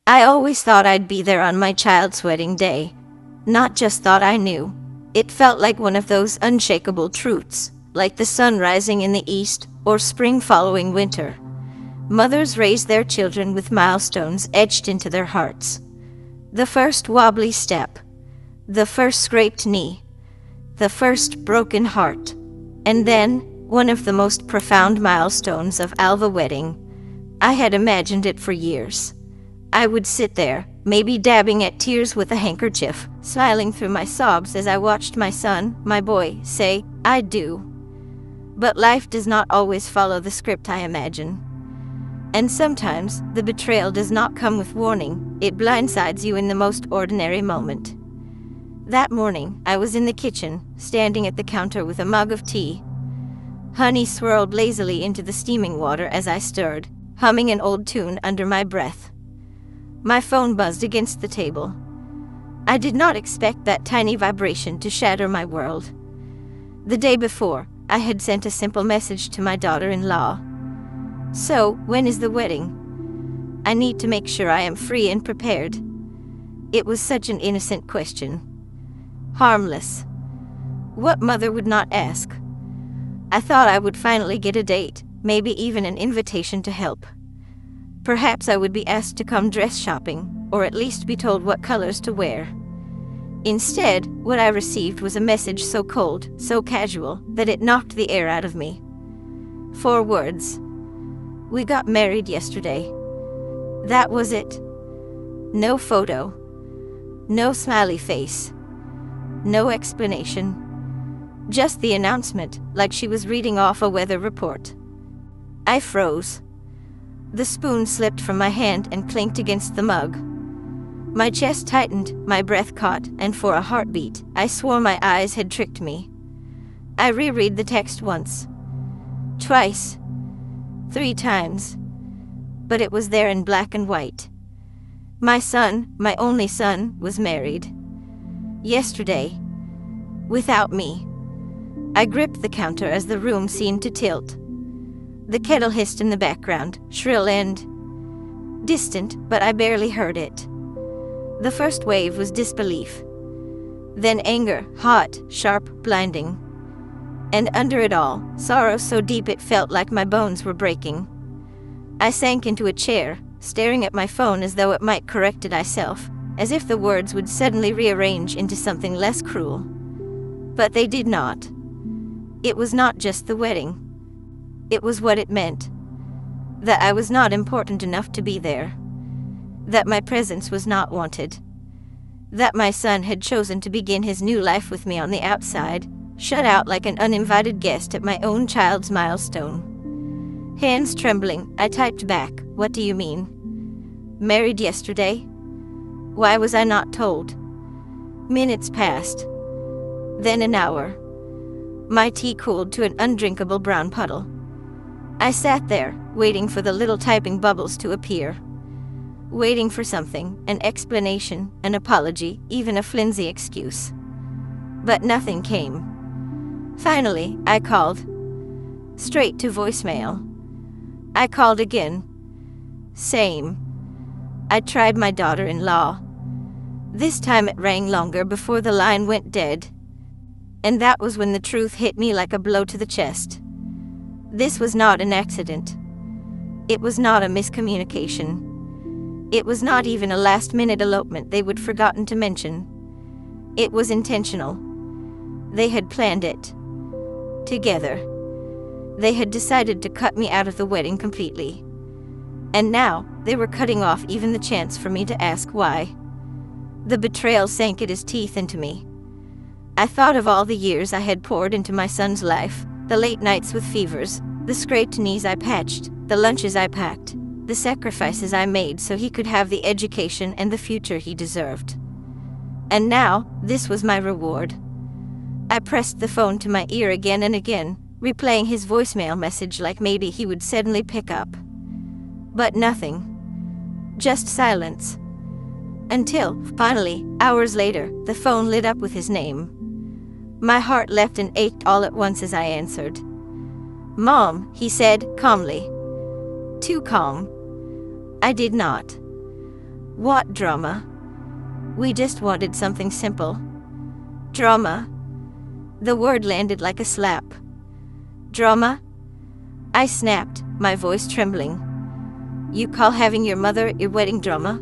I always thought I'd be there on my child's wedding day. Not just thought, I knew. It felt like one of those unshakable truths, like the sun rising in the east or spring following winter. Mothers raise their children with milestones etched into their hearts. The first wobbly step, the first scraped knee, the first broken heart, and then one of the most profound milestones of Alva wedding. I had imagined it for years. I would sit there, maybe dabbing at tears with a handkerchief, smiling through my sobs as I watched my son, my boy, say, "I do." But life does not always follow the script I imagine. And sometimes the betrayal does not come with warning, it blindsides you in the most ordinary moment. That morning, I was in the kitchen, standing at the counter with a mug of tea. Honey swirled lazily into the steaming water as I stirred, humming an old tune under my breath. My phone buzzed against the table. I did not expect that tiny vibration to shatter my world. The day before, I had sent a simple message to my daughter-in-law. "So, when is the wedding? I need to make sure I am free and prepared." It was such an innocent question. Harmless. What mother would not ask? I thought I would finally get a date, maybe even an invitation to help. Perhaps I would be asked to come dress shopping, or at least be told what colors to wear. Instead, what I received was a message so cold, so casual, that it knocked the air out of me. 4 words. "We got married yesterday." That was it. No photo. No smiley face. No explanation. Just the announcement, like she was reading off a weather report. I froze. The spoon slipped from my hand and clinked against the mug. My chest tightened, my breath caught, and for a heartbeat, I swore my eyes had tricked me. I reread the text once. Twice. 3 times. But it was there in black and white. My son, my only son, was married. Yesterday. Without me. I gripped the counter as the room seemed to tilt. The kettle hissed in the background, shrill and distant, but I barely heard it. The first wave was disbelief. Then anger, hot, sharp, blinding. And under it all, sorrow so deep it felt like my bones were breaking. I sank into a chair, staring at my phone as though it might correct it itself, as if the words would suddenly rearrange into something less cruel. But they did not. It was not just the wedding. It was what it meant. That I was not important enough to be there. That my presence was not wanted. That my son had chosen to begin his new life with me on the outside, shut out like an uninvited guest at my own child's milestone. Hands trembling, I typed back, "What do you mean? Married yesterday? Why was I not told?" Minutes passed. Then an hour. My tea cooled to an undrinkable brown puddle. I sat there, waiting for the little typing bubbles to appear. Waiting for something, an explanation, an apology, even a flimsy excuse. But nothing came. Finally, I called. Straight to voicemail. I called again. Same. I tried my daughter-in-law. This time it rang longer before the line went dead. And that was when the truth hit me like a blow to the chest. This was not an accident. It was not a miscommunication. It was not even a last-minute elopement they would forgotten to mention. It was intentional. They had planned it. Together. They had decided to cut me out of the wedding completely. And now, they were cutting off even the chance for me to ask why. The betrayal sank its teeth into me. I thought of all the years I had poured into my son's life, the late nights with fevers, the scraped knees I patched, the lunches I packed, the sacrifices I made so he could have the education and the future he deserved. And now, this was my reward. I pressed the phone to my ear again and again, replaying his voicemail message like maybe he would suddenly pick up. But nothing. Just silence. Until, finally, hours later, the phone lit up with his name. My heart leapt and ached all at once as I answered. "Mom," he said, calmly. Too calm. I did not. What drama? We just wanted something simple. Drama? The word landed like a slap. Drama? I snapped, my voice trembling. You call having your mother at your wedding drama?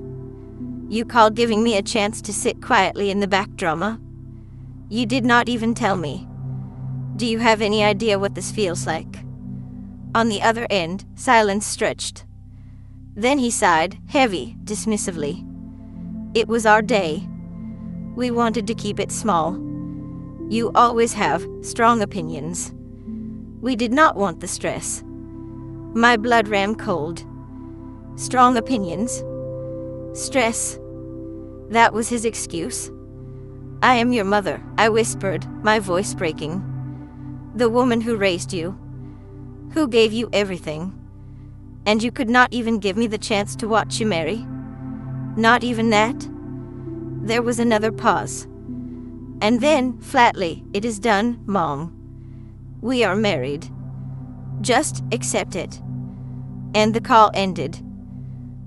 You call giving me a chance to sit quietly in the back drama? You did not even tell me. Do you have any idea what this feels like? On the other end, silence stretched. Then he sighed, heavy, dismissively. It was our day. We wanted to keep it small. You always have strong opinions. We did not want the stress. My blood ran cold. Strong opinions? Stress? That was his excuse. I am your mother, I whispered, my voice breaking. The woman who raised you. Who gave you everything. And you could not even give me the chance to watch you marry? Not even that? There was another pause. And then, flatly, it is done, Mom. We are married. Just accept it. And the call ended.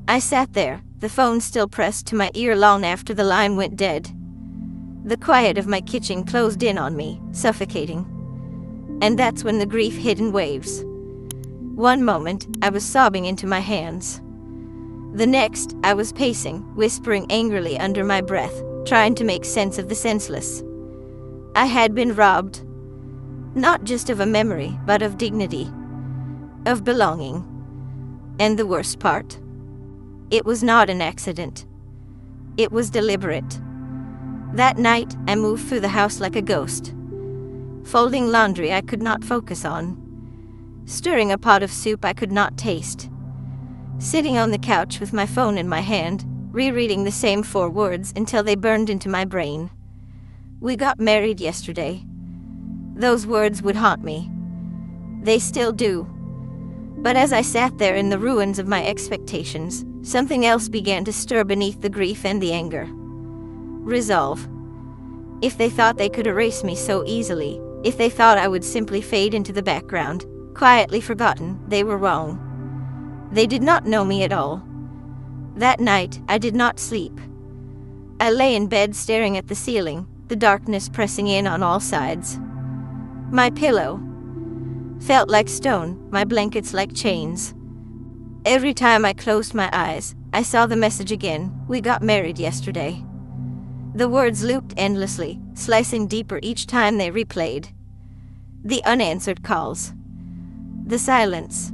I sat there, the phone still pressed to my ear long after the line went dead. The quiet of my kitchen closed in on me, suffocating. And that's when the grief hit in waves. One moment, I was sobbing into my hands. The next, I was pacing, whispering angrily under my breath, trying to make sense of the senseless. I had been robbed. Not just of a memory, but of dignity. Of belonging. And the worst part? It was not an accident. It was deliberate. That night, I moved through the house like a ghost. Folding laundry I could not focus on. Stirring a pot of soup I could not taste. Sitting on the couch with my phone in my hand, rereading the same 4 words until they burned into my brain. We got married yesterday. Those words would haunt me. They still do. But as I sat there in the ruins of my expectations, something else began to stir beneath the grief and the anger. Resolve. If they thought they could erase me so easily, if they thought I would simply fade into the background, quietly forgotten, they were wrong. They did not know me at all. That night, I did not sleep. I lay in bed staring at the ceiling, the darkness pressing in on all sides. My pillow felt like stone, my blankets like chains. Every time I closed my eyes, I saw the message again, we got married yesterday. The words looped endlessly, slicing deeper each time they replayed. The unanswered calls. The silence.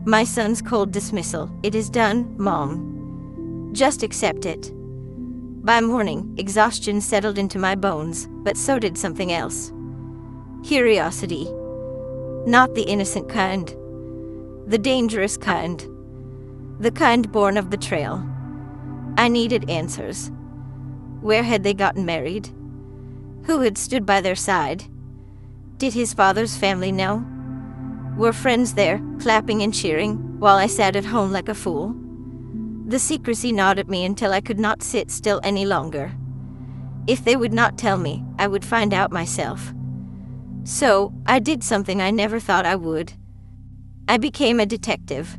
My son's cold dismissal. It is done, Mom. Just accept it. By morning, exhaustion settled into my bones, but so did something else. Curiosity. Not the innocent kind. The dangerous kind. The kind born of betrayal. I needed answers. Where had they gotten married? Who had stood by their side? Did his father's family know? Were friends there, clapping and cheering, while I sat at home like a fool? The secrecy gnawed at me until I could not sit still any longer. If they would not tell me, I would find out myself. So, I did something I never thought I would. I became a detective.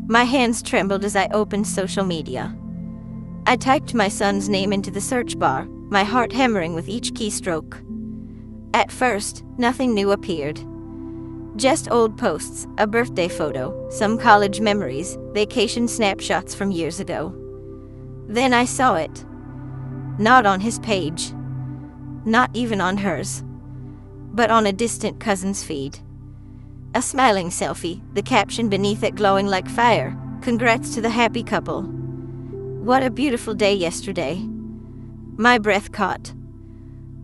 My hands trembled as I opened social media. I typed my son's name into the search bar, my heart hammering with each keystroke. At first, nothing new appeared. Just old posts, a birthday photo, some college memories, vacation snapshots from years ago. Then I saw it. Not on his page. Not even on hers. But on a distant cousin's feed. A smiling selfie, the caption beneath it glowing like fire. Congrats to the happy couple. What a beautiful day yesterday. My breath caught.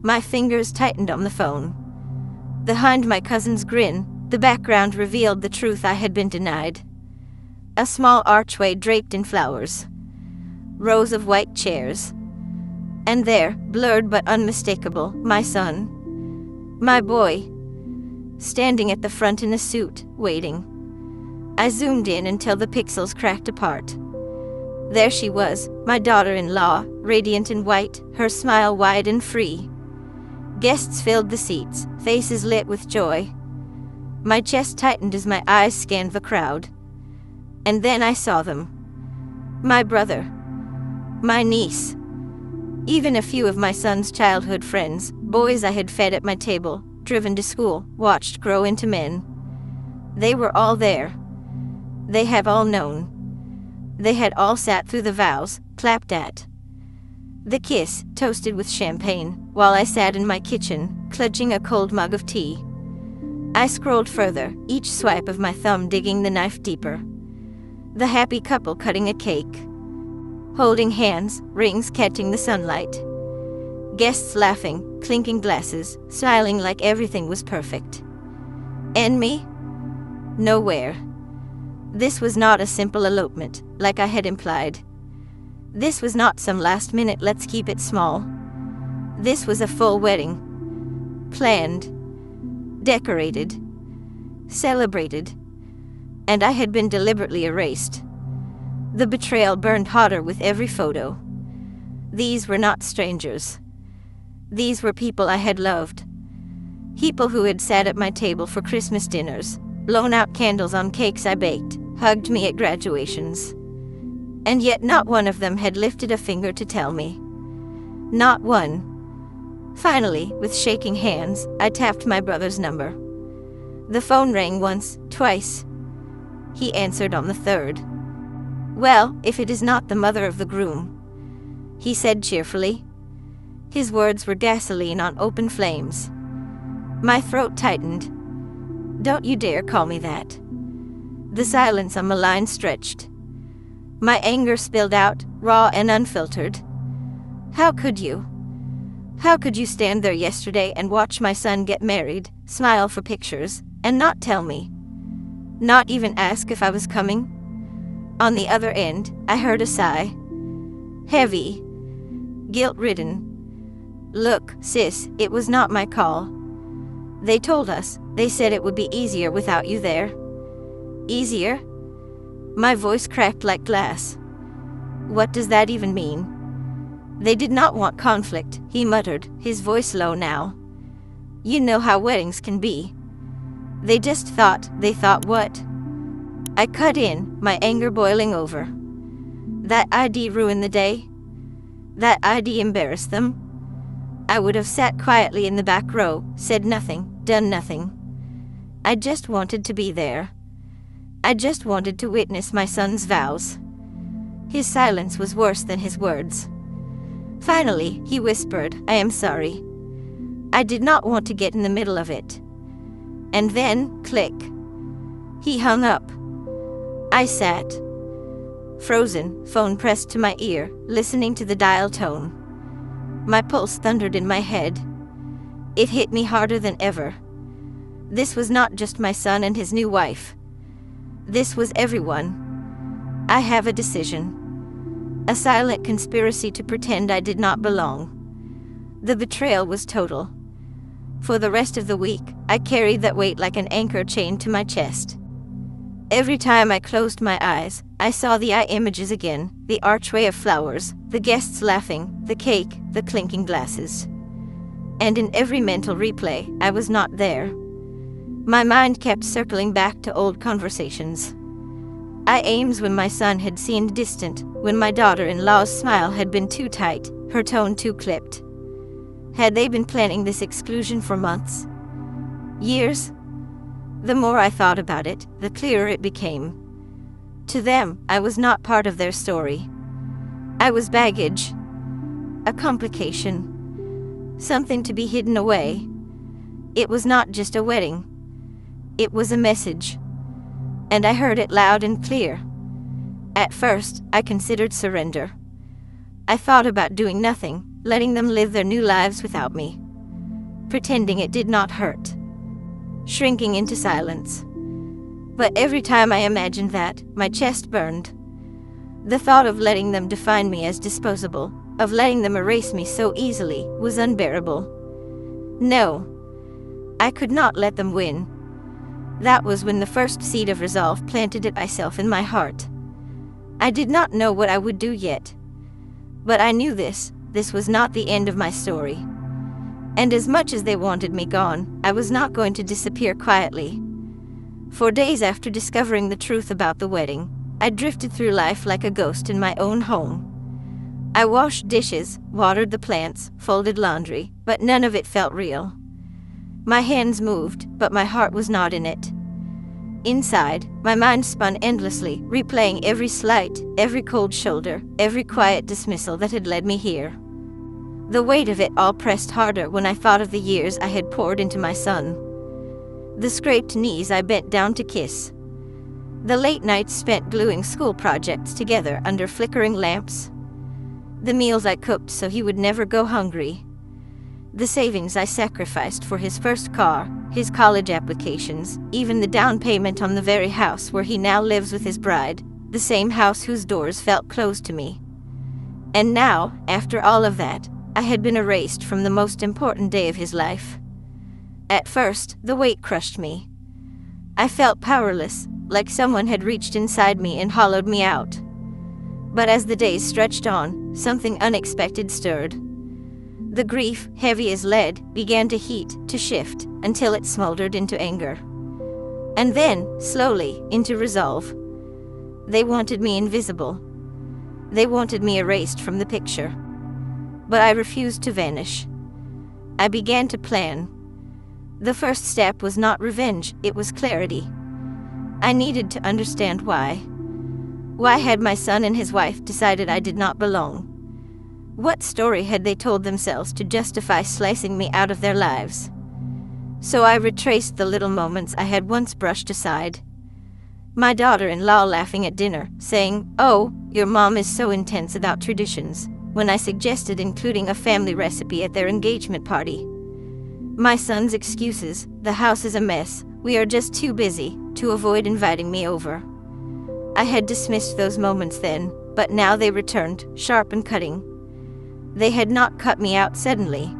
My fingers tightened on the phone. Behind my cousin's grin, the background revealed the truth I had been denied. A small archway draped in flowers. Rows of white chairs. And there, blurred but unmistakable, my son. My boy. Standing at the front in a suit, waiting. I zoomed in until the pixels cracked apart. There she was, my daughter-in-law, radiant in white, her smile wide and free. Guests filled the seats, faces lit with joy. My chest tightened as my eyes scanned the crowd. And then I saw them. My brother, my niece, even a few of my son's childhood friends, boys I had fed at my table, driven to school, watched grow into men. They were all there. They have all known. They had all sat through the vows, clapped at the kiss, toasted with champagne, while I sat in my kitchen, clutching a cold mug of tea. I scrolled further, each swipe of my thumb digging the knife deeper. The happy couple cutting a cake, holding hands, rings catching the sunlight. Guests laughing, clinking glasses, smiling like everything was perfect. And me? Nowhere. This was not a simple elopement, like I had implied. This was not some last-minute let's keep it small. This was a full wedding. Planned, decorated, celebrated, and I had been deliberately erased. The betrayal burned hotter with every photo. These were not strangers. These were people I had loved. People who had sat at my table for Christmas dinners, blown out candles on cakes I baked, hugged me at graduations. And yet not one of them had lifted a finger to tell me. Not one. Finally, with shaking hands, I tapped my brother's number. The phone rang once, twice. He answered on the third. "Well, if it is not the mother of the groom," he said cheerfully. His words were gasoline on open flames. My throat tightened. "Don't you dare call me that." The silence on the line stretched. My anger spilled out, raw and unfiltered. How could you? How could you stand there yesterday and watch my son get married, smile for pictures, and not tell me? Not even ask if I was coming? On the other end, I heard a sigh. Heavy. Guilt-ridden. "Look, sis, it was not my call. They told us, they said it would be easier without you there." Easier? My voice cracked like glass. What does that even mean? "They did not want conflict," he muttered, his voice low now. "You know how weddings can be. They thought what?" I cut in, my anger boiling over. That ID ruined the day? That ID embarrassed them? I would have sat quietly in the back row, said nothing, done nothing. I just wanted to be there. I just wanted to witness my son's vows. His silence was worse than his words. Finally, he whispered, "I am sorry. I did not want to get in the middle of it." And then, click. He hung up. I sat, frozen, phone pressed to my ear, listening to the dial tone. My pulse thundered in my head. It hit me harder than ever. This was not just my son and his new wife. This was everyone. I have a decision. A silent conspiracy to pretend I did not belong. The betrayal was total. For the rest of the week, I carried that weight like an anchor chained to my chest. Every time I closed my eyes, I saw the eye images again, the archway of flowers, the guests laughing, the cake, the clinking glasses. And in every mental replay, I was not there. My mind kept circling back to old conversations. I aims when my son had seemed distant, when my daughter-in-law's smile had been too tight, her tone too clipped. Had they been planning this exclusion for months? Years? The more I thought about it, the clearer it became. To them, I was not part of their story. I was baggage. A complication. Something to be hidden away. It was not just a wedding. It was a message. And I heard it loud and clear. At first, I considered surrender. I thought about doing nothing, letting them live their new lives without me. Pretending it did not hurt. Shrinking into silence. But every time I imagined that, my chest burned. The thought of letting them define me as disposable, of letting them erase me so easily, was unbearable. No, I could not let them win. That was when the first seed of resolve planted itself in my heart. I did not know what I would do yet. But I knew this was not the end of my story. And as much as they wanted me gone, I was not going to disappear quietly. For days after discovering the truth about the wedding, I drifted through life like a ghost in my own home. I washed dishes, watered the plants, folded laundry, but none of it felt real. My hands moved, but my heart was not in it. Inside, my mind spun endlessly, replaying every slight, every cold shoulder, every quiet dismissal that had led me here. The weight of it all pressed harder when I thought of the years I had poured into my son. The scraped knees I bent down to kiss. The late nights spent gluing school projects together under flickering lamps. The meals I cooked so he would never go hungry. The savings I sacrificed for his first car, his college applications, even the down payment on the very house where he now lives with his bride, the same house whose doors felt closed to me. And now, after all of that, I had been erased from the most important day of his life. At first, the weight crushed me. I felt powerless, like someone had reached inside me and hollowed me out. But as the days stretched on, something unexpected stirred. The grief, heavy as lead, began to heat, to shift, until it smoldered into anger. And then, slowly, into resolve. They wanted me invisible. They wanted me erased from the picture. But I refused to vanish. I began to plan. The first step was not revenge, it was clarity. I needed to understand why. Why had my son and his wife decided I did not belong? What story had they told themselves to justify slicing me out of their lives? So I retraced the little moments I had once brushed aside. My daughter-in-law laughing at dinner, saying, "Oh, your mom is so intense about traditions," when I suggested including a family recipe at their engagement party. My son's excuses, "The house is a mess, we are just too busy," to avoid inviting me over. I had dismissed those moments then, but now they returned, sharp and cutting. They had not cut me out suddenly.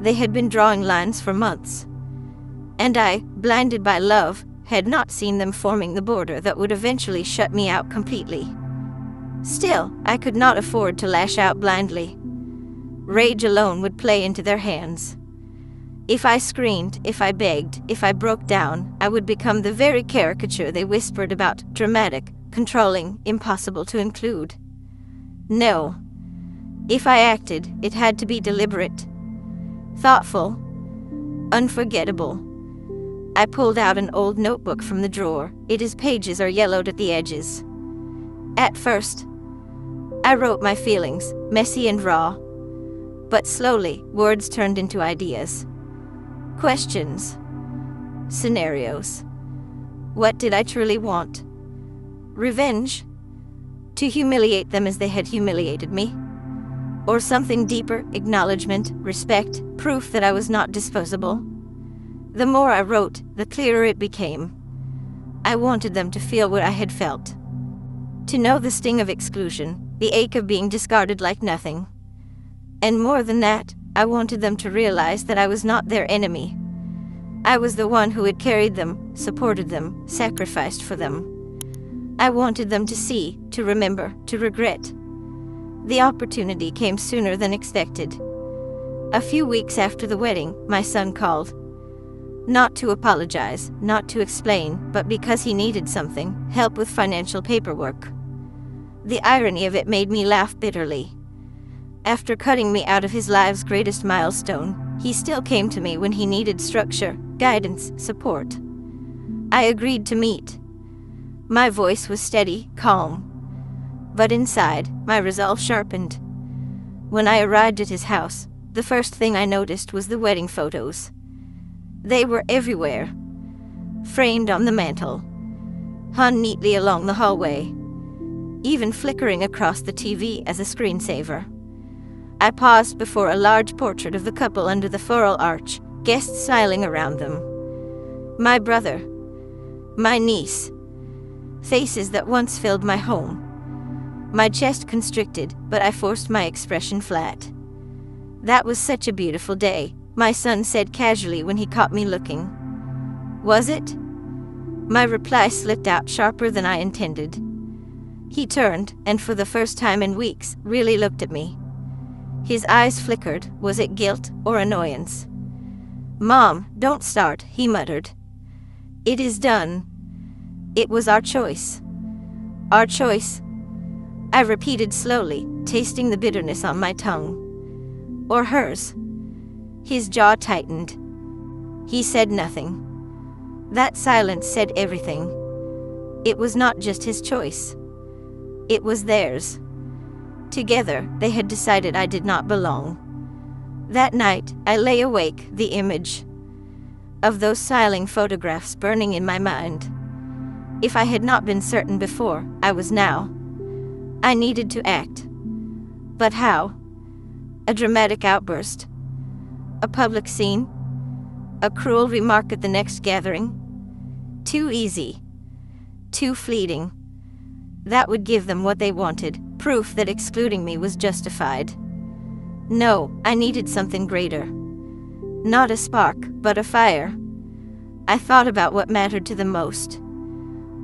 They had been drawing lines for months. And I, blinded by love, had not seen them forming the border that would eventually shut me out completely. Still, I could not afford to lash out blindly. Rage alone would play into their hands. If I screamed, if I begged, if I broke down, I would become the very caricature they whispered about: dramatic, controlling, impossible to include. No. If I acted, it had to be deliberate, thoughtful, unforgettable. I pulled out an old notebook from the drawer. Its pages are yellowed at the edges. At first, I wrote my feelings, messy and raw. But slowly, words turned into ideas. Questions. Scenarios. What did I truly want? Revenge? To humiliate them as they had humiliated me? Or something deeper, acknowledgement, respect, proof that I was not disposable? The more I wrote, the clearer it became. I wanted them to feel what I had felt. To know the sting of exclusion, the ache of being discarded like nothing. And more than that, I wanted them to realize that I was not their enemy. I was the one who had carried them, supported them, sacrificed for them. I wanted them to see, to remember, to regret. The opportunity came sooner than expected. A few weeks after the wedding, my son called. Not to apologize, not to explain, but because he needed something, help with financial paperwork. The irony of it made me laugh bitterly. After cutting me out of his life's greatest milestone, he still came to me when he needed structure, guidance, support. I agreed to meet. My voice was steady, calm. But inside, my resolve sharpened. When I arrived at his house, the first thing I noticed was the wedding photos. They were everywhere, framed on the mantel, hung neatly along the hallway, even flickering across the TV as a screensaver. I paused before a large portrait of the couple under the floral arch, guests smiling around them. My brother, my niece, faces that once filled my home. My chest constricted, but I forced my expression flat. "That was such a beautiful day," my son said casually when he caught me looking. "Was it?" My reply slipped out sharper than I intended. He turned, and for the first time in weeks, really looked at me. His eyes flickered. Was it guilt or annoyance? "Mom, don't start," he muttered. "It is done. It was our choice. Our choice." I repeated slowly, tasting the bitterness on my tongue. Or hers. His jaw tightened. He said nothing. That silence said everything. It was not just his choice. It was theirs. Together, they had decided I did not belong. That night, I lay awake, the image of those styling photographs burning in my mind. If I had not been certain before, I was now. I needed to act. But how? A dramatic outburst? A public scene? A cruel remark at the next gathering? Too easy. Too fleeting. That would give them what they wanted, proof that excluding me was justified. No, I needed something greater. Not a spark, but a fire. I thought about what mattered to them most.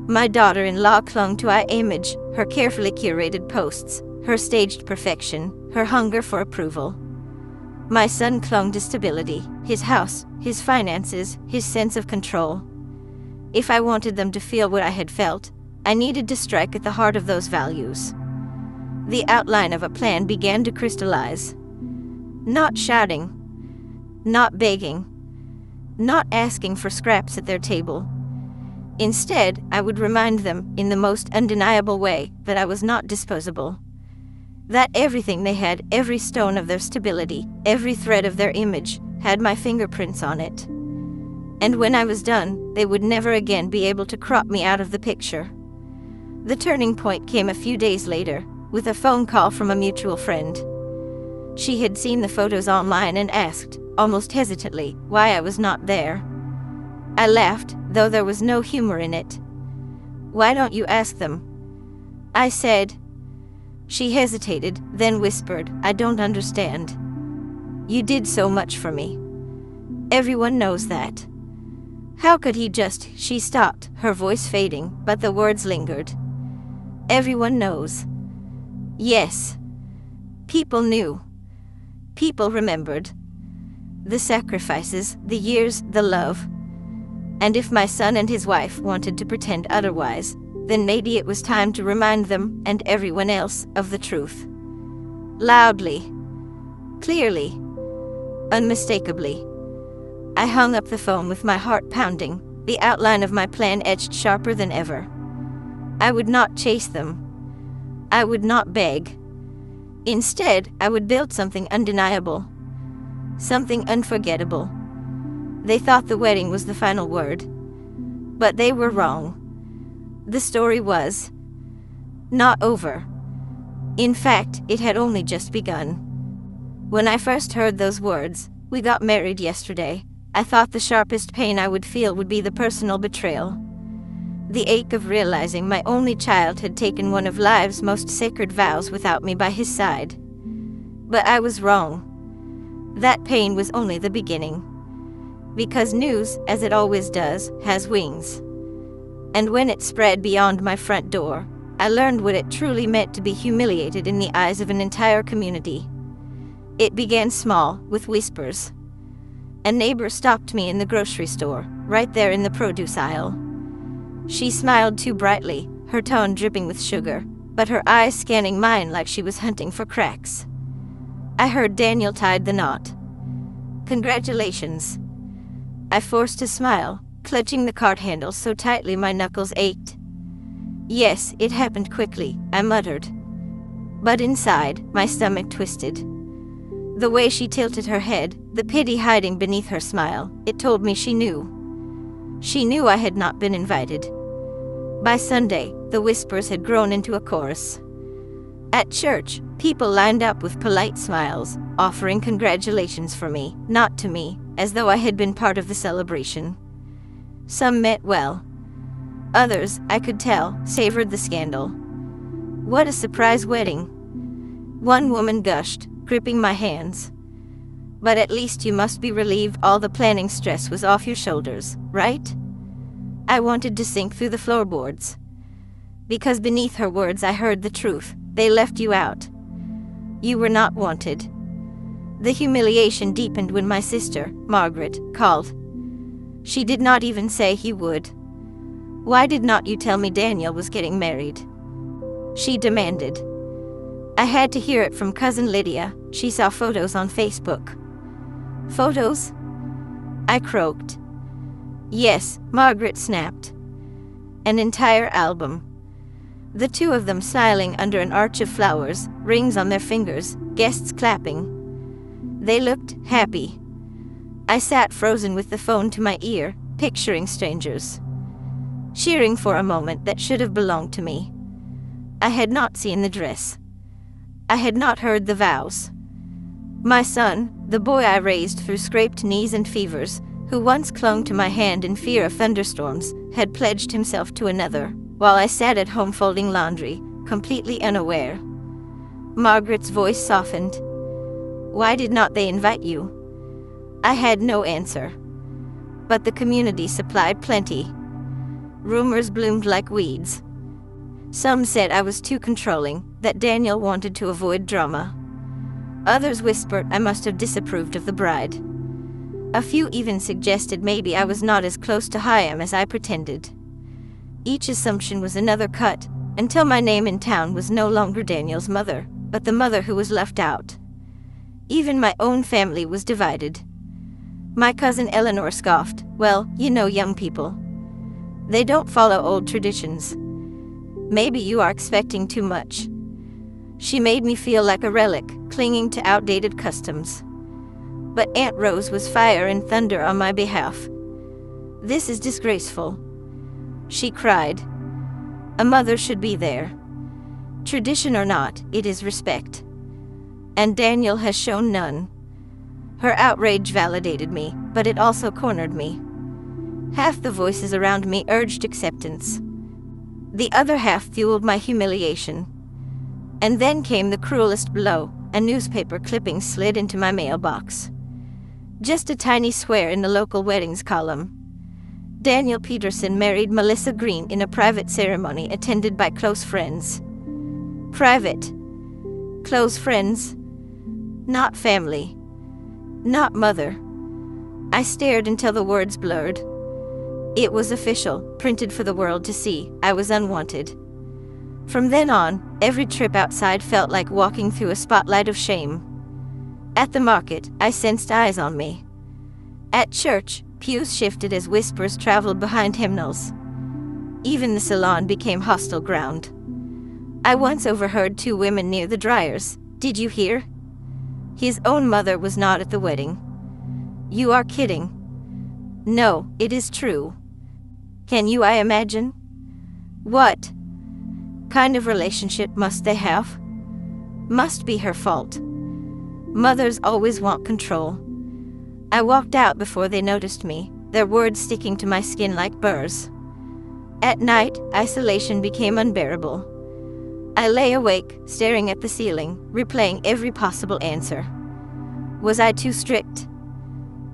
My daughter-in-law clung to our image, her carefully curated posts, her staged perfection, her hunger for approval. My son clung to stability, his house, his finances, his sense of control. If I wanted them to feel what I had felt, I needed to strike at the heart of those values. The outline of a plan began to crystallize. Not shouting, not begging, not asking for scraps at their table. Instead, I would remind them, in the most undeniable way, that I was not disposable. That everything they had, every stone of their stability, every thread of their image, had my fingerprints on it. And when I was done, they would never again be able to crop me out of the picture. The turning point came a few days later, with a phone call from a mutual friend. She had seen the photos online and asked, almost hesitantly, why I was not there. I laughed, though there was no humor in it. "Why don't you ask them?" I said. She hesitated, then whispered, "I don't understand. You did so much for me. Everyone knows that. How could he just—" She stopped, her voice fading, but the words lingered. Everyone knows. Yes. People knew. People remembered. The sacrifices, the years, the love. And if my son and his wife wanted to pretend otherwise, then maybe it was time to remind them, and everyone else, of the truth. Loudly. Clearly. Unmistakably. I hung up the phone with my heart pounding, the outline of my plan etched sharper than ever. I would not chase them. I would not beg. Instead, I would build something undeniable. Something unforgettable. They thought the wedding was the final word. But they were wrong. The story was not over. In fact, it had only just begun. When I first heard those words, "We got married yesterday," I thought the sharpest pain I would feel would be the personal betrayal. The ache of realizing my only child had taken one of life's most sacred vows without me by his side. But I was wrong. That pain was only the beginning. Because news, as it always does, has wings. And when it spread beyond my front door, I learned what it truly meant to be humiliated in the eyes of an entire community. It began small, with whispers. A neighbor stopped me in the grocery store, right there in the produce aisle. She smiled too brightly, her tone dripping with sugar, but her eyes scanning mine like she was hunting for cracks. I heard Daniel tied the knot. "Congratulations." I forced a smile, clutching the cart handle so tightly my knuckles ached. "Yes, it happened quickly," I muttered. But inside, my stomach twisted. The way she tilted her head, the pity hiding beneath her smile, it told me she knew. She knew I had not been invited. By Sunday, the whispers had grown into a chorus. At church, people lined up with polite smiles, offering congratulations for me, not to me, as though I had been part of the celebration. Some meant well. Others, I could tell, savored the scandal. "What a surprise wedding," one woman gushed, gripping my hands. "But at least you must be relieved all the planning stress was off your shoulders, right?" I wanted to sink through the floorboards. Because beneath her words I heard the truth. They left you out. You were not wanted. The humiliation deepened when my sister, Margaret, called. She did not even say he would. "Why did not you tell me Daniel was getting married?" she demanded. I had to hear it from cousin Lydia. She saw photos on Facebook. Photos? I croaked. Yes, Margaret snapped. An entire album. The two of them smiling under an arch of flowers, rings on their fingers, guests clapping. They looked happy. I sat frozen with the phone to my ear, picturing strangers. Cheering for a moment that should have belonged to me. I had not seen the dress. I had not heard the vows. My son, the boy I raised through scraped knees and fevers, who once clung to my hand in fear of thunderstorms, had pledged himself to another, while I sat at home folding laundry, completely unaware. Margaret's voice softened. Why did not they invite you? I had no answer. But the community supplied plenty. Rumors bloomed like weeds. Some said I was too controlling, that Daniel wanted to avoid drama. Others whispered I must have disapproved of the bride. A few even suggested maybe I was not as close to Chaim as I pretended. Each assumption was another cut, until my name in town was no longer Daniel's mother, but the mother who was left out. Even my own family was divided. My cousin Eleanor scoffed, well, you know young people. They don't follow old traditions. Maybe you are expecting too much. She made me feel like a relic, clinging to outdated customs. But Aunt Rose was fire and thunder on my behalf. This is disgraceful. She cried. A mother should be there. Tradition or not, it is respect. And Daniel has shown none. Her outrage validated me, but it also cornered me. Half the voices around me urged acceptance. The other half fueled my humiliation. And then came the cruelest blow. A newspaper clipping slid into my mailbox. Just a tiny swear in the local weddings column. Daniel Peterson married Melissa Green in a private ceremony attended by close friends. Private. Close friends. Not family. Not mother. I stared until the words blurred. It was official, printed for the world to see. I was unwanted. From then on, every trip outside felt like walking through a spotlight of shame. At the market, I sensed eyes on me. At church, pews shifted as whispers traveled behind hymnals. Even the salon became hostile ground. I once overheard two women near the dryers. Did you hear? His own mother was not at the wedding. You are kidding. No, it is true. Can you imagine? What kind of relationship must they have? Must be her fault. Mothers always want control. I walked out before they noticed me, their words sticking to my skin like burrs. At night, isolation became unbearable. I lay awake, staring at the ceiling, replaying every possible answer. Was I too strict?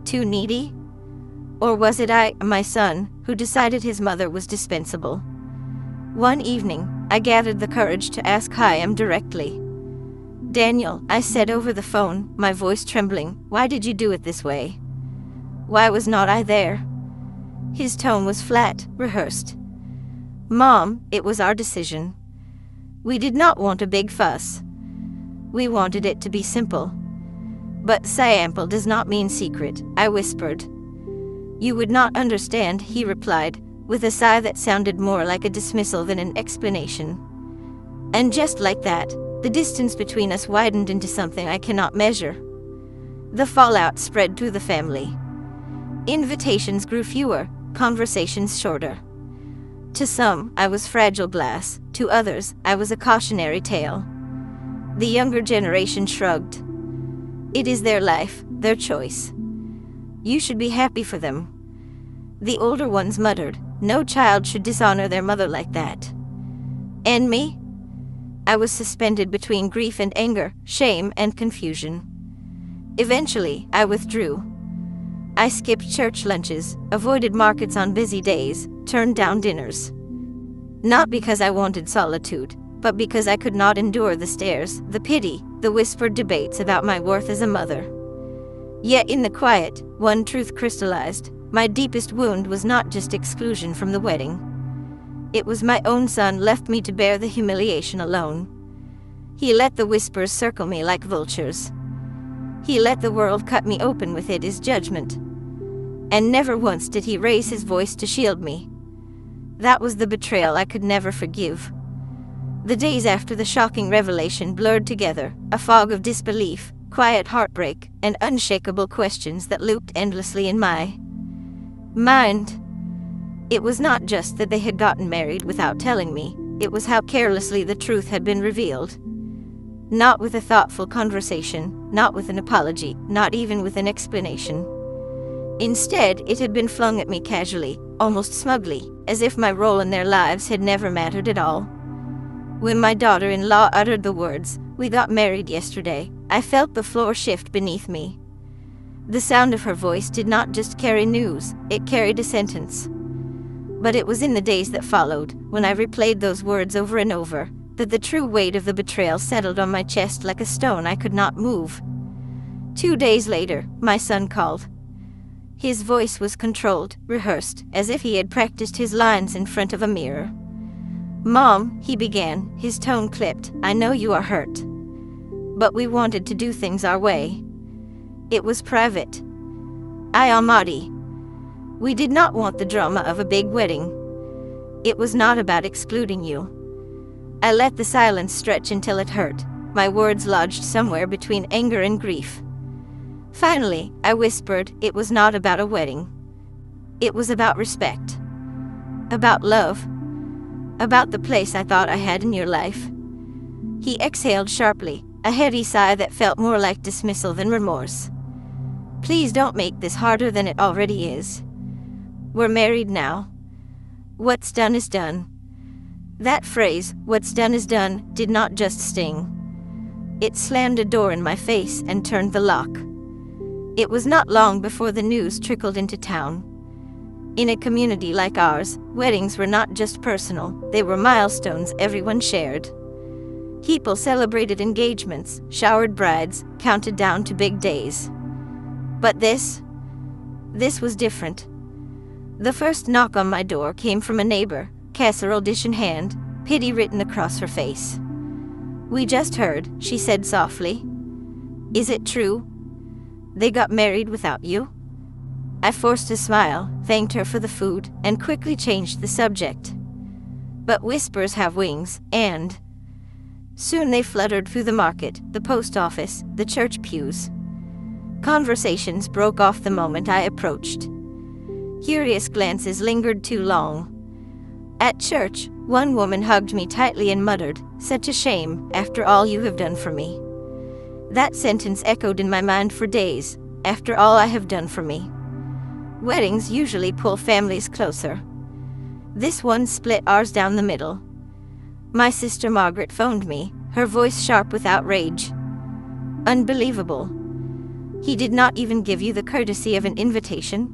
Too needy? Or was it I, my son, who decided his mother was dispensable? One evening, I gathered the courage to ask Chaim directly. Daniel, I said over the phone, my voice trembling, why did you do it this way? Why was not I there? His tone was flat, rehearsed. Mom, it was our decision. We did not want a big fuss. We wanted it to be simple. But sample does not mean secret, I whispered. You would not understand, he replied, with a sigh that sounded more like a dismissal than an explanation. And just like that, the distance between us widened into something I cannot measure. The fallout spread through the family. Invitations grew fewer, conversations shorter. To some, I was fragile glass. To others, I was a cautionary tale. The younger generation shrugged. It is their life, their choice. You should be happy for them. The older ones muttered, no child should dishonor their mother like that. And me? I was suspended between grief and anger, shame and confusion. Eventually, I withdrew. I skipped church lunches, avoided markets on busy days, turned down dinners. Not because I wanted solitude, but because I could not endure the stares, the pity, the whispered debates about my worth as a mother. Yet in the quiet, one truth crystallized. My deepest wound was not just exclusion from the wedding. It was my own son left me to bear the humiliation alone. He let the whispers circle me like vultures. He let the world cut me open with it as judgment. And never once did he raise his voice to shield me. That was the betrayal I could never forgive. The days after the shocking revelation blurred together, a fog of disbelief, quiet heartbreak, and unshakable questions that looped endlessly in my mind. It was not just that they had gotten married without telling me, it was how carelessly the truth had been revealed. Not with a thoughtful conversation, not with an apology, not even with an explanation. Instead, it had been flung at me casually, almost smugly, as if my role in their lives had never mattered at all. When my daughter-in-law uttered the words, "We got married yesterday," I felt the floor shift beneath me. The sound of her voice did not just carry news, it carried a sentence. But it was in the days that followed, when I replayed those words over and over, that the true weight of the betrayal settled on my chest like a stone I could not move. 2 days later, my son called. His voice was controlled, rehearsed, as if he had practiced his lines in front of a mirror. "Mom," he began, his tone clipped, "I know you are hurt. But we wanted to do things our way. It was private. I am Hattie. We did not want the drama of a big wedding. It was not about excluding you." I let the silence stretch until it hurt, my words lodged somewhere between anger and grief. Finally, I whispered, "It was not about a wedding. It was about respect. About love. About the place I thought I had in your life." He exhaled sharply, a heavy sigh that felt more like dismissal than remorse. "Please don't make this harder than it already is. We're married now. What's done is done." That phrase, "what's done is done," did not just sting. It slammed a door in my face and turned the lock. It was not long before the news trickled into town. In a community like ours, weddings were not just personal, they were milestones everyone shared. People celebrated engagements, showered brides, counted down to big days. But this was different. The first knock on my door came from a neighbor, casserole dish in hand, pity written across her face. "We just heard," she said softly. "Is it true? They got married without you?" I forced a smile, thanked her for the food, and quickly changed the subject. But whispers have wings, and soon they fluttered through the market, the post office, the church pews. Conversations broke off the moment I approached. Curious glances lingered too long. At church, one woman hugged me tightly and muttered, "Such a shame, after all you have done for me." That sentence echoed in my mind for days, "After all I have done for me." Weddings usually pull families closer. This one split ours down the middle. My sister Margaret phoned me, her voice sharp with outrage. "Unbelievable. He did not even give you the courtesy of an invitation?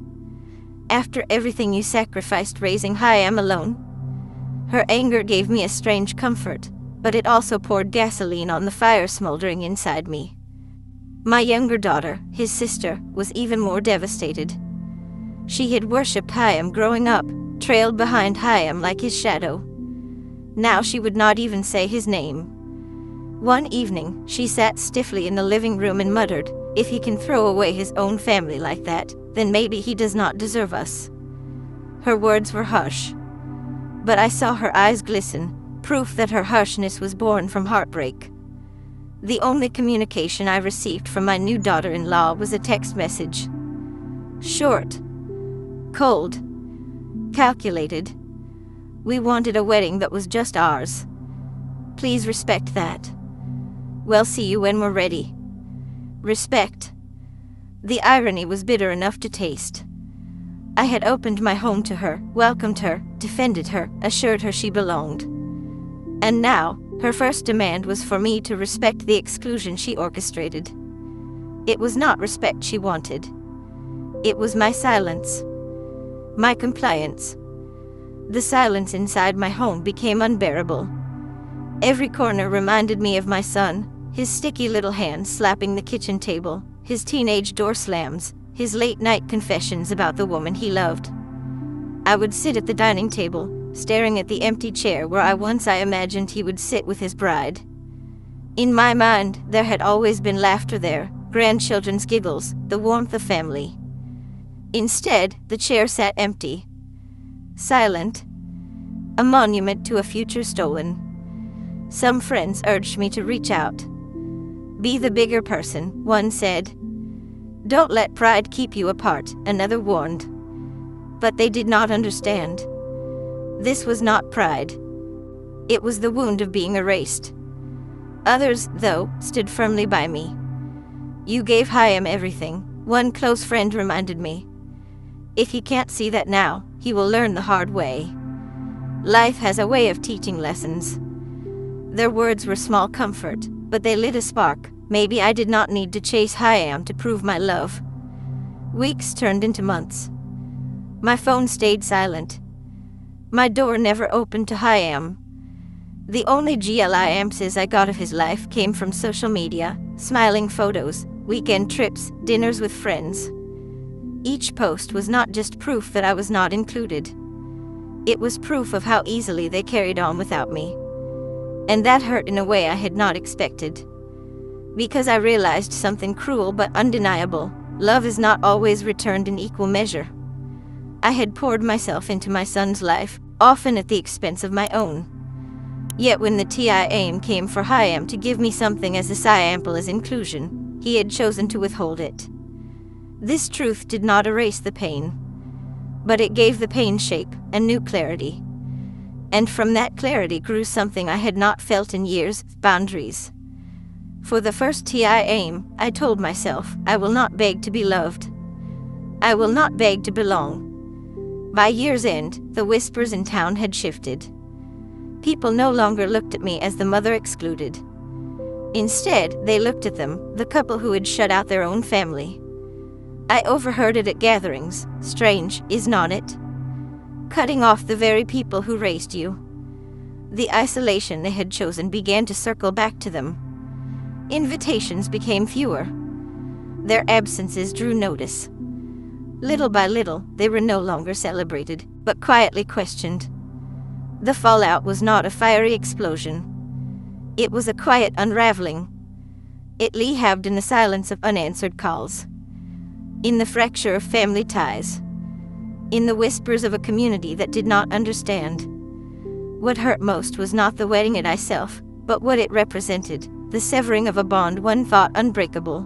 After everything you sacrificed raising Hyam alone?" Her anger gave me a strange comfort, but it also poured gasoline on the fire smoldering inside me. My younger daughter, his sister, was even more devastated. She had worshipped Hyam growing up, trailed behind Hyam like his shadow. Now she would not even say his name. One evening, she sat stiffly in the living room and muttered, "If he can throw away his own family like that, then maybe he does not deserve us." Her words were harsh, but I saw her eyes glisten, proof that her harshness was born from heartbreak. The only communication I received from my new daughter-in-law was a text message. Short, cold, calculated. "We wanted a wedding that was just ours. Please respect that. We'll see you when we're ready." Respect. The irony was bitter enough to taste. I had opened my home to her, welcomed her, defended her, assured her she belonged. And now, her first demand was for me to respect the exclusion she orchestrated. It was not respect she wanted. It was my silence. My compliance. The silence inside my home became unbearable. Every corner reminded me of my son, his sticky little hands slapping the kitchen table, his teenage door slams, his late-night confessions about the woman he loved. I would sit at the dining table, staring at the empty chair where I imagined he would sit with his bride. In my mind, there had always been laughter there, grandchildren's giggles, the warmth of family. Instead, the chair sat empty, silent, a monument to a future stolen. Some friends urged me to reach out. Be the bigger person, one said. Don't let pride keep you apart, another warned. But they did not understand. This was not pride. It was the wound of being erased. Others, though, stood firmly by me. You gave Chaim everything, one close friend reminded me. If he can't see that now, he will learn the hard way. Life has a way of teaching lessons. Their words were small comfort, but they lit a spark. Maybe I did not need to chase Chaim to prove my love. Weeks turned into months. My phone stayed silent. My door never opened to Chaim. The only glimpses I got of his life came from social media, smiling photos, weekend trips, dinners with friends. Each post was not just proof that I was not included. It was proof of how easily they carried on without me. And that hurt in a way I had not expected. Because I realized something cruel but undeniable: love is not always returned in equal measure. I had poured myself into my son's life, often at the expense of my own. Yet when the time came for Chaim to give me something as simple as inclusion, he had chosen to withhold it. This truth did not erase the pain, but it gave the pain shape and new clarity. And from that clarity grew something I had not felt in years: boundaries. For the first time, I told myself, I will not beg to be loved. I will not beg to belong. By year's end, the whispers in town had shifted. People no longer looked at me as the mother excluded. Instead, they looked at them, the couple who had shut out their own family. I overheard it at gatherings. Strange, is not it? Cutting off the very people who raised you. The isolation they had chosen began to circle back to them. Invitations became fewer. Their absences drew notice. Little by little, they were no longer celebrated, but quietly questioned. The fallout was not a fiery explosion. It was a quiet unraveling. It lay in the silence of unanswered calls, in the fracture of family ties, in the whispers of a community that did not understand. What hurt most was not the wedding itself, but what it represented: the severing of a bond one thought unbreakable.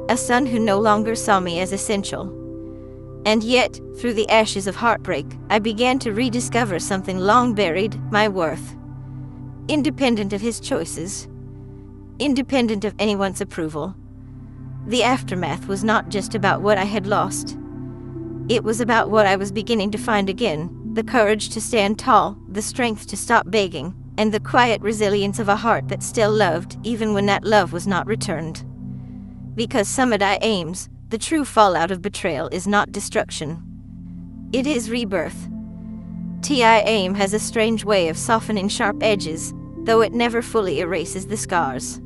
A son who no longer saw me as essential. And yet, through the ashes of heartbreak, I began to rediscover something long buried: my worth. Independent of his choices. Independent of anyone's approval. The aftermath was not just about what I had lost. It was about what I was beginning to find again: the courage to stand tall, the strength to stop begging, and the quiet resilience of a heart that still loved even when that love was not returned. Because sometimes, the true fallout of betrayal is not destruction. It is rebirth. Time has a strange way of softening sharp edges, though it never fully erases the scars.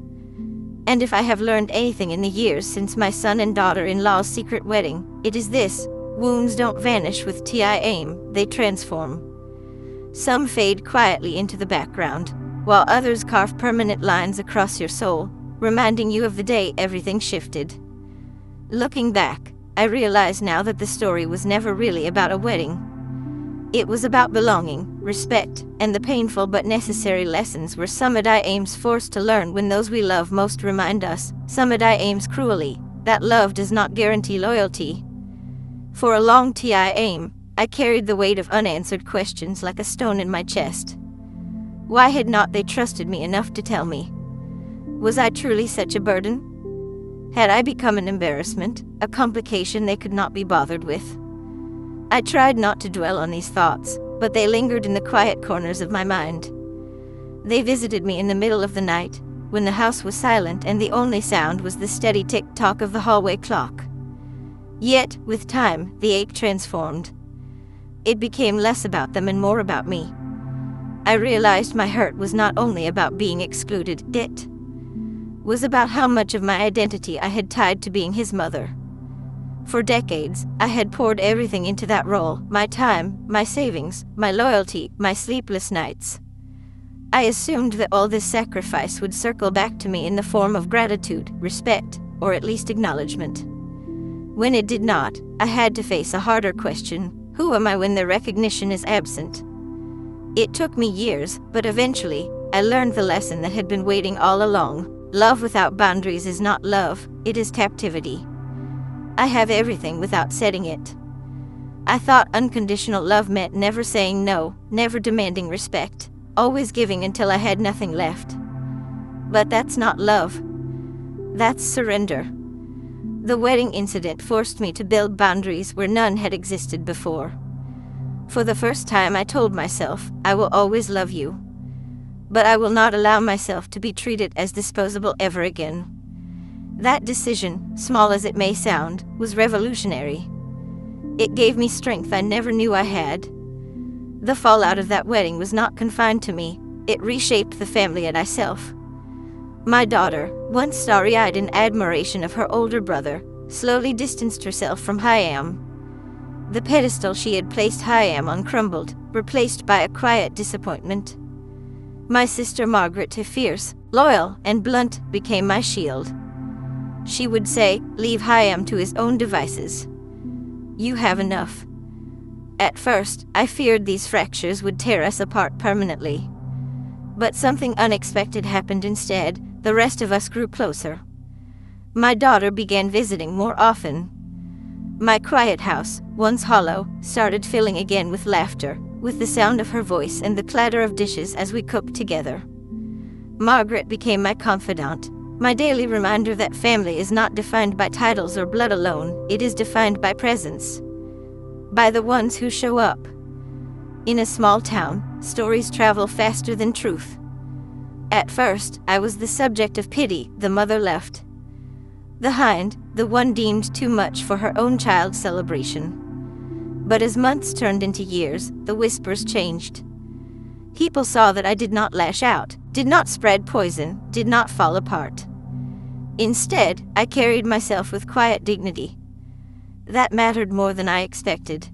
And if I have learned anything in the years since my son and daughter-in-law's secret wedding, it is this: wounds don't vanish with time, they transform. Some fade quietly into the background, while others carve permanent lines across your soul, reminding you of the day everything shifted. Looking back, I realize now that the story was never really about a wedding. It was about belonging, respect, and the painful but necessary lessons we're sometimes forced to learn when those we love most remind us, sometimes cruelly, that love does not guarantee loyalty. For a long time, I carried the weight of unanswered questions like a stone in my chest. Why had not they trusted me enough to tell me? Was I truly such a burden? Had I become an embarrassment, a complication they could not be bothered with? I tried not to dwell on these thoughts, but they lingered in the quiet corners of my mind. They visited me in the middle of the night, when the house was silent and the only sound was the steady tick-tock of the hallway clock. Yet, with time, the ache transformed. It became less about them and more about me. I realized my hurt was not only about being excluded, it was about how much of my identity I had tied to being his mother. For decades, I had poured everything into that role: my time, my savings, my loyalty, my sleepless nights. I assumed that all this sacrifice would circle back to me in the form of gratitude, respect, or at least acknowledgement. When it did not, I had to face a harder question: who am I when the recognition is absent? It took me years, but eventually, I learned the lesson that had been waiting all along. Love without boundaries is not love, it is captivity. I have everything without setting it. I thought unconditional love meant never saying no, never demanding respect, always giving until I had nothing left. But that's not love. That's surrender. The wedding incident forced me to build boundaries where none had existed before. For the first time, I told myself, I will always love you. But I will not allow myself to be treated as disposable ever again. That decision, small as it may sound, was revolutionary. It gave me strength I never knew I had. The fallout of that wedding was not confined to me. It reshaped the family and myself. My daughter, once starry-eyed in admiration of her older brother, slowly distanced herself from Hyam. The pedestal she had placed Hyam on crumbled, replaced by a quiet disappointment. My sister Margaret, fierce, loyal, and blunt, became my shield. She would say, "Leave Hyam to his own devices. You have enough." At first, I feared these fractures would tear us apart permanently. But something unexpected happened instead. The rest of us grew closer. My daughter began visiting more often. My quiet house, once hollow, started filling again with laughter, with the sound of her voice and the clatter of dishes as we cooked together. Margaret became my confidant, my daily reminder that family is not defined by titles or blood alone, it is defined by presence. By the ones who show up. In a small town, stories travel faster than truth. At first, I was the subject of pity, the mother left. The hind, the one deemed too much for her own child's celebration. But as months turned into years, the whispers changed. People saw that I did not lash out, did not spread poison, did not fall apart. Instead, I carried myself with quiet dignity. That mattered more than I expected.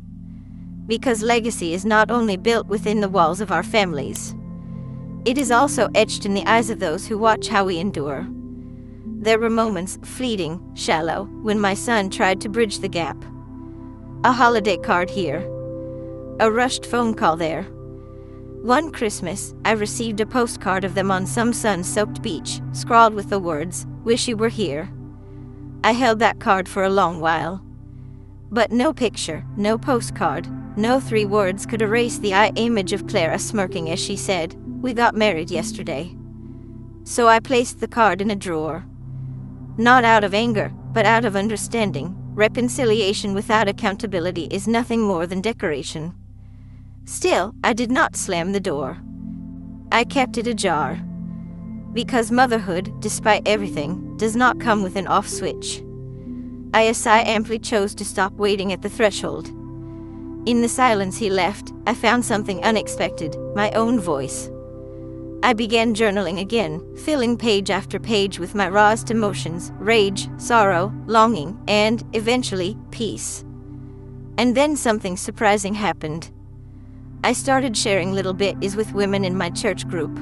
Because legacy is not only built within the walls of our families. It is also etched in the eyes of those who watch how we endure. There were moments, fleeting, shallow, when my son tried to bridge the gap. A holiday card here. A rushed phone call there. One Christmas, I received a postcard of them on some sun-soaked beach, scrawled with the words, "Wish you were here." I held that card for a long while. But no picture, no postcard, no 3 words could erase the image of Clara smirking as she said, "We got married yesterday." So I placed the card in a drawer. Not out of anger, but out of understanding. Reconciliation without accountability is nothing more than decoration. Still, I did not slam the door. I kept it ajar. Because motherhood, despite everything, does not come with an off switch. I amply chose to stop waiting at the threshold. In the silence he left, I found something unexpected, my own voice. I began journaling again, filling page after page with my rawest emotions, rage, sorrow, longing, and, eventually, peace. And then something surprising happened. I started sharing little bits with women in my church group.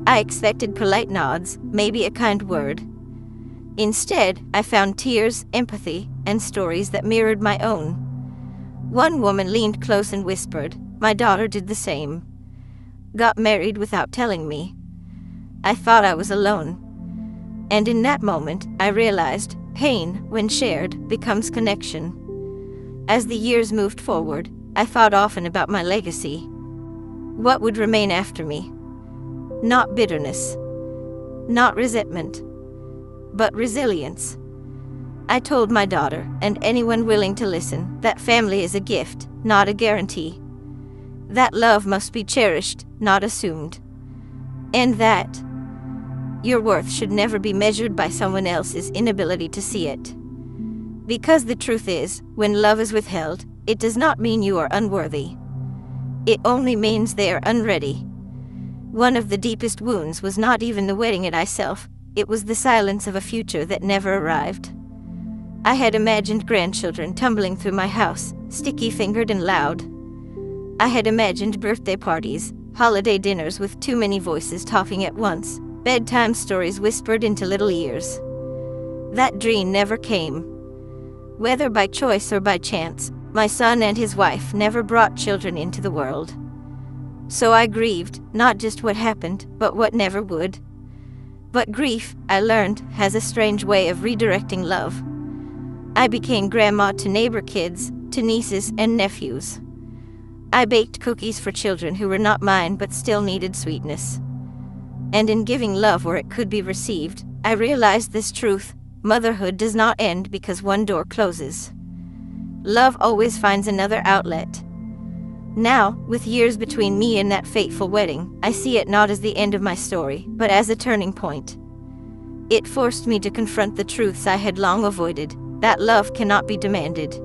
I expected polite nods, maybe a kind word. Instead, I found tears, empathy, and stories that mirrored my own. One woman leaned close and whispered, "My daughter did the same. Got married without telling me." I thought I was alone. And in that moment, I realized, pain, when shared, becomes connection. As the years moved forward, I thought often about my legacy. What would remain after me? Not bitterness. Not resentment. But resilience. I told my daughter, and anyone willing to listen, that family is a gift, not a guarantee. That love must be cherished, not assumed. And that your worth should never be measured by someone else's inability to see it. Because the truth is, when love is withheld, it does not mean you are unworthy. It only means they are unready. One of the deepest wounds was not even the wedding itself, it was the silence of a future that never arrived. I had imagined grandchildren tumbling through my house, sticky-fingered and loud. I had imagined birthday parties, holiday dinners with too many voices talking at once, bedtime stories whispered into little ears. That dream never came. Whether by choice or by chance, my son and his wife never brought children into the world. So I grieved, not just what happened, but what never would. But grief, I learned, has a strange way of redirecting love. I became grandma to neighbor kids, to nieces and nephews. I baked cookies for children who were not mine but still needed sweetness. And in giving love where it could be received, I realized this truth: motherhood does not end because one door closes. Love always finds another outlet. Now, with years between me and that fateful wedding, I see it not as the end of my story, but as a turning point. It forced me to confront the truths I had long avoided, that love cannot be demanded,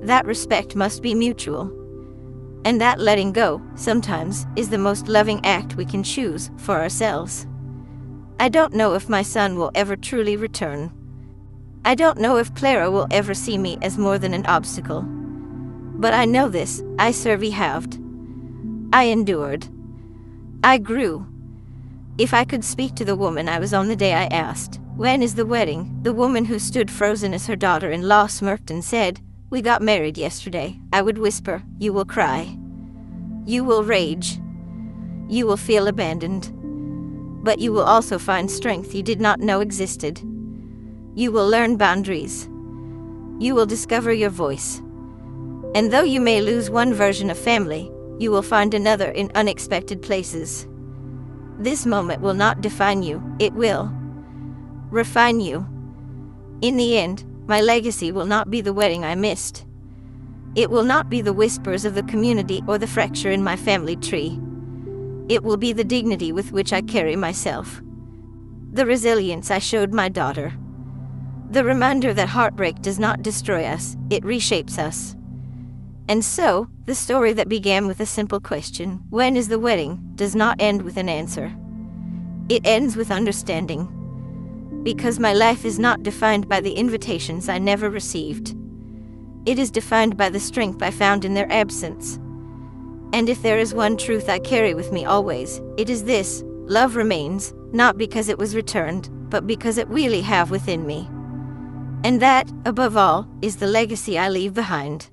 that respect must be mutual, and that letting go, sometimes, is the most loving act we can choose for ourselves. I don't know if my son will ever truly return. I don't know if Clara will ever see me as more than an obstacle. But I know this: I survived. I endured. I grew. If I could speak to the woman I was on the day I asked, "When is the wedding?" the woman who stood frozen as her daughter-in-law smirked and said, "We got married yesterday," I would whisper, "You will cry. You will rage. You will feel abandoned. But you will also find strength you did not know existed. You will learn boundaries. You will discover your voice. And though you may lose one version of family, you will find another in unexpected places. This moment will not define you, it will refine you. In the end, my legacy will not be the wedding I missed. It will not be the whispers of the community or the fracture in my family tree. It will be the dignity with which I carry myself. The resilience I showed my daughter. The reminder that heartbreak does not destroy us, it reshapes us. And so, the story that began with a simple question, "When is the wedding?" does not end with an answer. It ends with understanding. Because my life is not defined by the invitations I never received. It is defined by the strength I found in their absence. And if there is one truth I carry with me always, it is this: love remains, not because it was returned, but because it really have within me. And that, above all, is the legacy I leave behind.